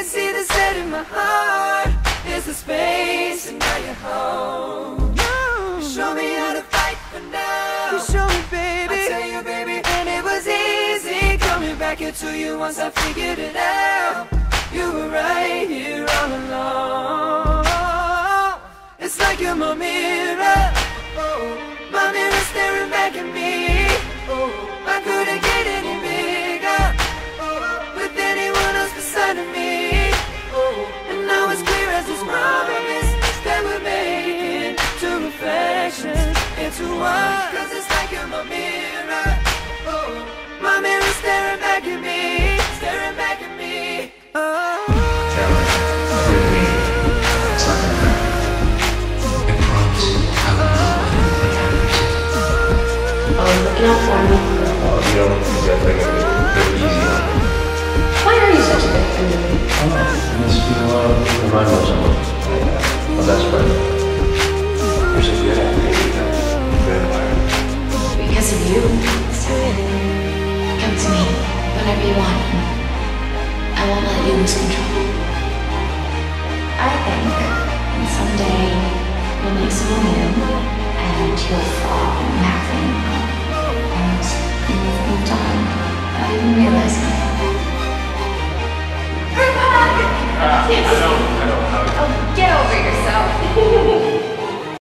see the set in my heart. There's the space and now you're home. You show me how to fight for now. You show me, baby. I tell you, baby, and it was easy coming back into you once I figured it out. You were right here all along. It's like you're my mirror. My mirror staring back at me. I couldn't get any bigger with anyone else beside of me. And now it's clear as this promise that we're making two reflections into one. Cause it's like you're my mirror. My mirror staring back at me, staring back at me. Looking out for me. You don't think that's like they're easy on me. Why are you such a big friend to me? I just feel remind me of someone. My best friend. You're so good at it. Good environment. Because of you, Stefan. Come to me whenever you want. I won't let you lose control. I think someday you'll meet someone new and you'll fall in laughing. And you've moved on. Not even realizing